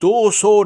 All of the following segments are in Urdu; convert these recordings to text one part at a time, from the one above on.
200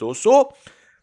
200,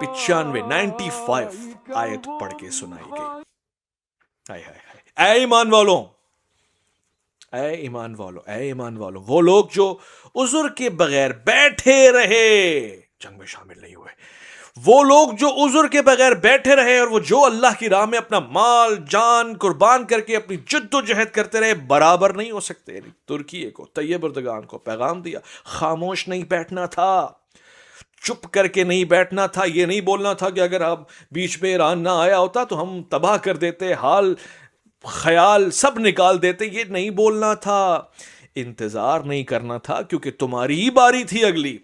95 آیت پڑھ کے سنائی گئی. ہائے ہائے ہائے. اے ایمان والوں، اے ایمان والوں، اے ایمان والوں، وہ لوگ جو عذر کے بغیر بیٹھے رہے، جنگ میں شامل نہیں ہوئے، وہ لوگ جو عذر کے بغیر بیٹھے رہے اور وہ جو اللہ کی راہ میں اپنا مال جان قربان کر کے اپنی جد و جہد کرتے رہے، برابر نہیں ہو سکتے. ترکیے کو، طیب اردگان کو پیغام دیا، خاموش نہیں بیٹھنا تھا، چپ کر کے نہیں بیٹھنا تھا. یہ نہیں بولنا تھا کہ اگر آپ بیچ میں ایران نہ آیا ہوتا تو ہم تباہ کر دیتے، حال خیال سب نکال دیتے. یہ نہیں بولنا تھا، انتظار نہیں کرنا تھا، کیونکہ تمہاری ہی باری تھی اگلی.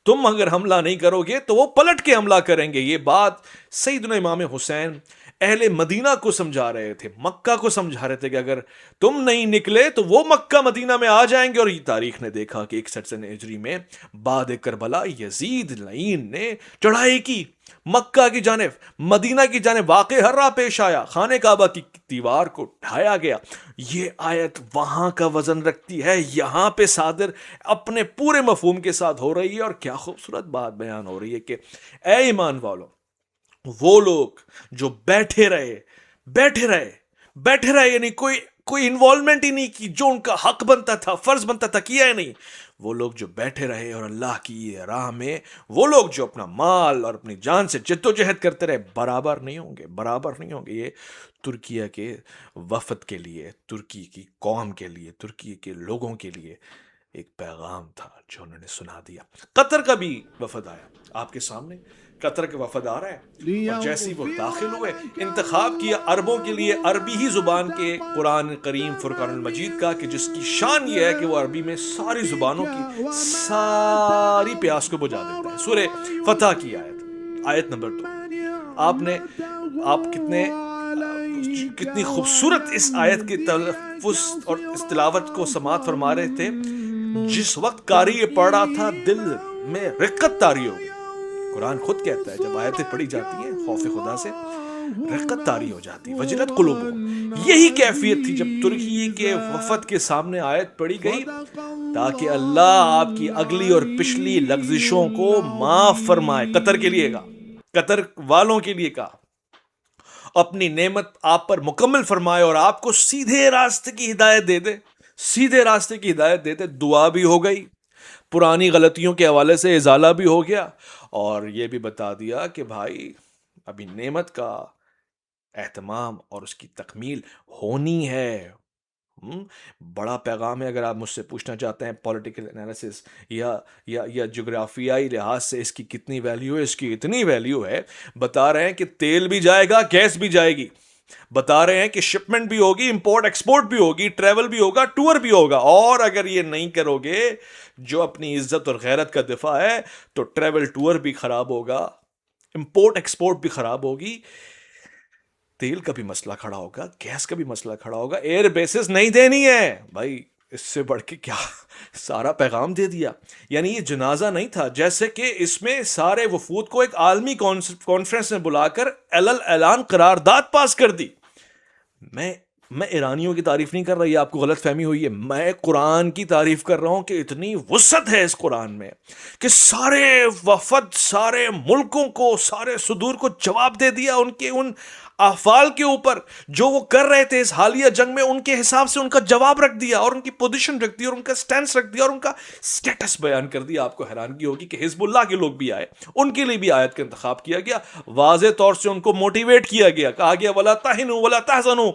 تم اگر حملہ نہیں کرو گے تو وہ پلٹ کے حملہ کریں گے. یہ بات سیدنا امام حسین اہل مدینہ کو سمجھا رہے تھے، مکہ کو سمجھا رہے تھے کہ اگر تم نہیں نکلے تو وہ مکہ مدینہ میں آ جائیں گے. اور یہ تاریخ نے دیکھا کہ 61 ہجری میں بعد کربلا یزید لعین نے چڑھائی کی مکہ کی جانب، مدینہ کی جانب. واقع ہررا پیش آیا، خانہ کعبہ کی دیوار کو ڈھایا گیا. یہ آیت وہاں کا وزن رکھتی ہے، یہاں پہ صادر اپنے پورے مفہوم کے ساتھ ہو رہی ہے. اور کیا خوبصورت بات بیان ہو رہی ہے کہ اے ایمان والو، وہ لوگ جو بیٹھے رہے، یعنی کوئی انوالومنٹ ہی نہیں کی، جو ان کا حق بنتا تھا، فرض بنتا تھا، کیا ہی نہیں. وہ لوگ جو بیٹھے رہے اور اللہ کی راہ میں وہ لوگ جو اپنا مال اور اپنی جان سے جد و جہد کرتے رہے، برابر نہیں ہوں گے. یہ ترکیہ کے وفد کے لیے، ترکی کی قوم کے لیے، ترکی کے لوگوں کے لیے ایک پیغام تھا جو انہوں نے سنا دیا. قطر کا بھی وفد آیا آپ کے سامنے، قطر کے وفد آ رہا ہے، اور جیسی وہ داخل ہوئے، انتخاب کیا عربوں کے لیے عربی ہی زبان کے قرآن کریم فرقان المجید کا، کہ جس کی شان یہ ہے کہ وہ عربی میں ساری زبانوں کی ساری پیاس کو بجھا دیتا ہے. سورہ فتح کی آیت نمبر 2. آپ کتنی خوبصورت اس آیت کے تلفظ اور اس تلاوت کو سماعت فرما رہے تھے. جس وقت قاری یہ پڑھ رہا تھا، دل میں رقت طاری ہو گئی. قرآن خود کہتا ہے جب آیتیں پڑھی جاتی ہیں خوف خدا سے رقت طاری ہو جاتی، وجلت قلوبہم. یہی کیفیت تھی جب ترکی کے وفد کے سامنے آیت پڑھی گئی، تاکہ اللہ آپ کی اگلی اور پچھلی لغزشوں کو معاف فرمائے. قطر کے لیے کہا، قطر والوں کے لیے کہا، اپنی نعمت آپ پر مکمل فرمائے اور آپ کو سیدھے راستے کی ہدایت دے دے. دعا بھی ہو گئی، پرانی غلطیوں کے حوالے سے ازالہ بھی ہو گیا، اور یہ بھی بتا دیا کہ بھائی ابھی نعمت کا اہتمام اور اس کی تکمیل ہونی ہے. بڑا پیغام ہے. اگر آپ مجھ سے پوچھنا چاہتے ہیں پولیٹیکل انالیسس یا جغرافیائی لحاظ سے اس کی کتنی ویلیو ہے، اس کی اتنی ویلیو ہے. بتا رہے ہیں کہ تیل بھی جائے گا، گیس بھی جائے گی. بتا رہے ہیں کہ شپمنٹ بھی ہوگی، امپورٹ ایکسپورٹ بھی ہوگی، ٹریول بھی ہوگا، ٹور بھی ہوگا. اور اگر یہ نہیں کرو گے جو اپنی عزت اور غیرت کا دفاع ہے، تو ٹریول ٹور بھی خراب ہوگا، امپورٹ ایکسپورٹ بھی خراب ہوگی، تیل کا بھی مسئلہ کھڑا ہوگا، گیس کا بھی مسئلہ کھڑا ہوگا. ایئر بیسز نہیں دینی ہے بھائی. اس سے بڑھ کے کیا سارا پیغام دے دیا. یعنی یہ جنازہ نہیں تھا، جیسے کہ اس میں سارے وفود کو ایک عالمی کانفرنس میں بلا کر اعلان قرارداد پاس کر دی. میں ایرانیوں کی تعریف نہیں کر رہا، یہ آپ کو غلط فہمی ہوئی ہے. میں قرآن کی تعریف کر رہا ہوں کہ اتنی وسعت ہے اس قرآن میں کہ سارے وفد، سارے ملکوں کو، سارے صدور کو جواب دے دیا ان کے ان افعال کے اوپر جو وہ کر رہے تھے اس حالیہ جنگ میں. ان کے حساب سے ان کا جواب رکھ دیا، اور ان کی پوزیشن رکھ دی، اور ان کا سٹینس رکھ دیا، اور ان کا سٹیٹس بیان کر دیا. آپ کو حیرانگی ہوگی کہ حزب اللہ کے لوگ بھی آئے، ان کے لیے بھی آیت کا انتخاب کیا گیا. واضح طور سے ان کو موٹیویٹ کیا گیا، کہا گیا وَلَا تَهِنُوا وَلَا تَحْزَنُوا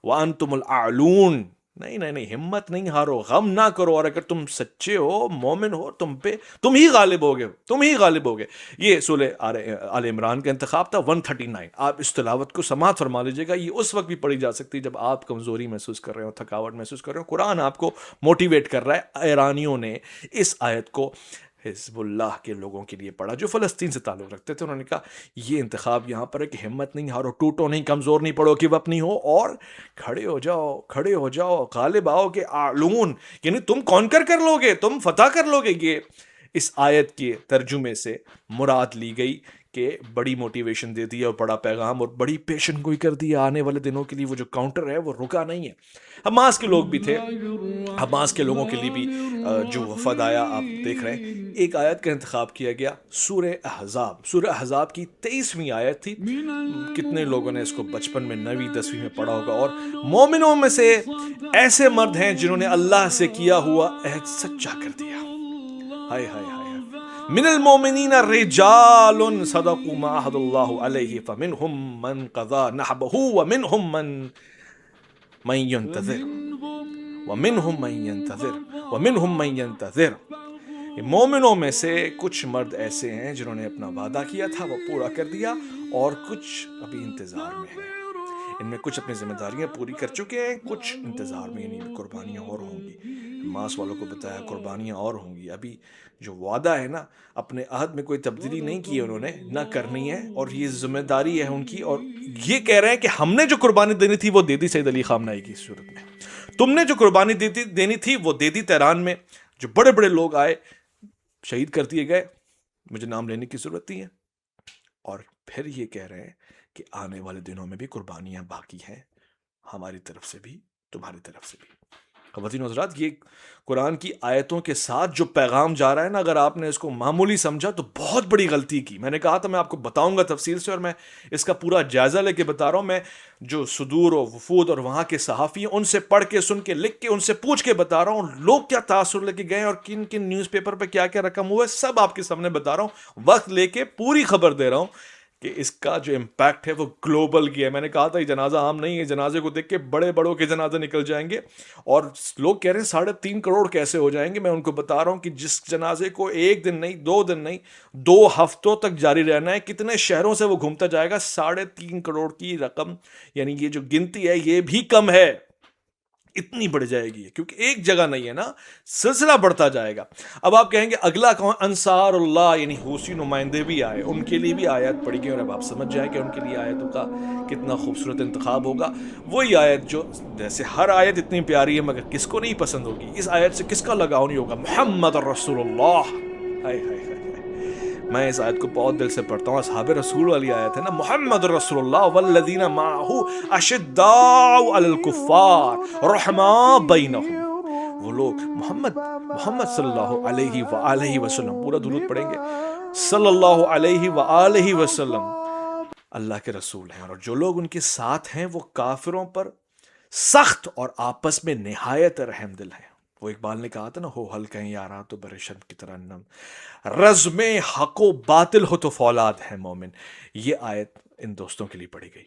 وَأَنْتُمُ الْأَعْلُونَ. نہیں، ہمت نہیں ہارو، غم نہ کرو، اور اگر تم سچے ہو، مومن ہو، تم ہی غالب ہوگے. یہ سورہ آل عمران کا انتخاب تھا 139. آپ اس تلاوت کو سماعت فرما لیجیے گا. یہ اس وقت بھی پڑھی جا سکتی جب آپ کمزوری محسوس کر رہے ہو، تھکاوٹ محسوس کر رہے ہو. قرآن آپ کو موٹیویٹ کر رہا ہے. ایرانیوں نے اس آیت کو حزب اللہ کے لوگوں کے لیے پڑھا جو فلسطین سے تعلق رکھتے تھے. انہوں نے کہا یہ انتخاب یہاں پر ہے کہ ہمت نہیں ہارو، ٹوٹو نہیں، کمزور نہیں پڑو، کہ وپ نہیں ہو، اور کھڑے ہو جاؤ، غالب آؤ گے. اعلون یعنی تم کانکر کر لو گے، تم فتح کر لو گے. یہ اس آیت کے ترجمے سے مراد لی گئی کہ بڑی موٹیویشن دے دی اور بڑا پیغام اور بڑی پیشن گوئی کر دی آنے والے دنوں کے لیے. وہ جو کاؤنٹر ہے وہ رکا نہیں ہے. حماس کے لوگ بھی تھے, حماس کے لوگوں کے لیے بھی جو وفد آیا آپ دیکھ رہے ہیں. ایک آیت کا انتخاب کیا گیا, سورہ احزاب. سورہ احزاب کی 23ویں آیت تھی. کتنے لوگوں نے اس کو بچپن میں 9ویں 10ویں میں پڑھا ہوگا. اور مومنوں میں سے ایسے مرد ہیں جنہوں نے اللہ سے کیا ہوا عہد سچا کر دیا. ہائے ہائے ہائے. من المؤمنین رجال صدقوا ما عهد اللہ علیہ فمنهم من قضى نحبه ومنهم من ينتظر ومنهم من ينتظر ومنهم من ينتظر. مومنوں میں سے کچھ مرد ایسے ہیں جنہوں نے اپنا وعدہ کیا تھا وہ پورا کر دیا, اور کچھ ابھی انتظار میں ہیں. ان میں کچھ اپنی ذمہ داریاں پوری کر چکے ہیں, کچھ انتظار میں, یعنی قربانیاں اور ہوں گی. ماس والوں کو بتایا قربانیاں اور ہوں گی. ابھی جو وعدہ ہے نا, اپنے عہد میں کوئی تبدیلی نہیں کی انہوں نے, نہ کرنی ہے, اور یہ ذمہ داری ہے ان کی. اور یہ کہہ رہے ہیں کہ ہم نے جو قربانی دینی تھی وہ دے دی سید علی خامنہ ای کی صورت میں, تم نے جو قربانی دینی تھی وہ دے دی تہران میں. جو بڑے بڑے لوگ آئے شہید کر دیے گئے, مجھے نام لینے کی ضرورت نہیں ہے. اور پھر یہ کہہ رہے ہیں کہ آنے والے دنوں میں بھی قربانیاں باقی ہیں, ہماری طرف سے بھی تمہاری طرف سے بھی. خواتین و حضرات, یہ قرآن کی آیتوں کے ساتھ جو پیغام جا رہا ہے نا, اگر آپ نے اس کو معمولی سمجھا تو بہت بڑی غلطی کی. میں نے کہا تھا میں آپ کو بتاؤں گا تفصیل سے, اور میں اس کا پورا جائزہ لے کے بتا رہا ہوں. میں جو صدور و وفود اور وہاں کے صحافی ہیں ان سے پڑھ کے, سن کے, لکھ کے, ان سے پوچھ کے بتا رہا ہوں. لوگ کیا تاثر لے کے گئے اور کن کن نیوز پیپر پہ کیا کیا رقم ہوا ہے, سب آپ کے سامنے بتا رہا ہوں. وقت لے کے پوری خبر دے رہا ہوں کہ اس کا جو امپیکٹ ہے وہ گلوبل کی ہے. میں نے کہا تھا یہ جنازہ عام نہیں ہے, جنازے کو دیکھ کے بڑے بڑوں کے جنازے نکل جائیں گے. اور لوگ کہہ رہے ہیں 3.5 کروڑ کیسے ہو جائیں گے. میں ان کو بتا رہا ہوں کہ جس جنازے کو 1 دن نہیں, 2 دن نہیں, 2 ہفتوں تک جاری رہنا ہے, کتنے شہروں سے وہ گھومتا جائے گا. 3.5 کروڑ کی رقم, یعنی یہ جو گنتی ہے یہ بھی کم ہے, اتنی بڑھ جائے گی, کیونکہ ایک جگہ نہیں ہے نا, سلسلہ بڑھتا جائے گا. اب آپ کہیں گے اگلا کون؟ انصار اللہ, یعنی حوثی نمائندے بھی آئے, ان کے لیے بھی آیت پڑھی گئی. اور اب آپ سمجھ جائیں کہ ان کے لیے آیتوں کا کتنا خوبصورت انتخاب ہوگا. وہی آیت جو, جیسے ہر آیت اتنی پیاری ہے مگر کس کو نہیں پسند ہوگی, اس آیت سے کس کا لگاؤ نہیں ہوگا؟ محمد رسول اللہ. ہائے ہائے ہائے, میں اس آیت کو بہت دل سے پڑھتا ہوں. اصحاب رسول والی آیت ہے نا, محمد رسول اللہ والذین معہ اشداء علی الکفار رحماء بینہم. وہ لوگ محمد صلی اللہ علیہ وآلہ وسلم, پورا درود پڑھیں گے, صلی اللہ علیہ وآلہ وسلم, اللہ کے رسول ہیں, اور جو لوگ ان کے ساتھ ہیں وہ کافروں پر سخت اور آپس میں نہایت رحم دل ہیں. وہ اقبال نے کہا تھا نا, ہو ہلکا یاراں تو برشم کی طرح نم, رزم حق و باطل ہو تو فولاد ہے مومن. یہ آیت ان دوستوں کے لیے پڑھی گئی.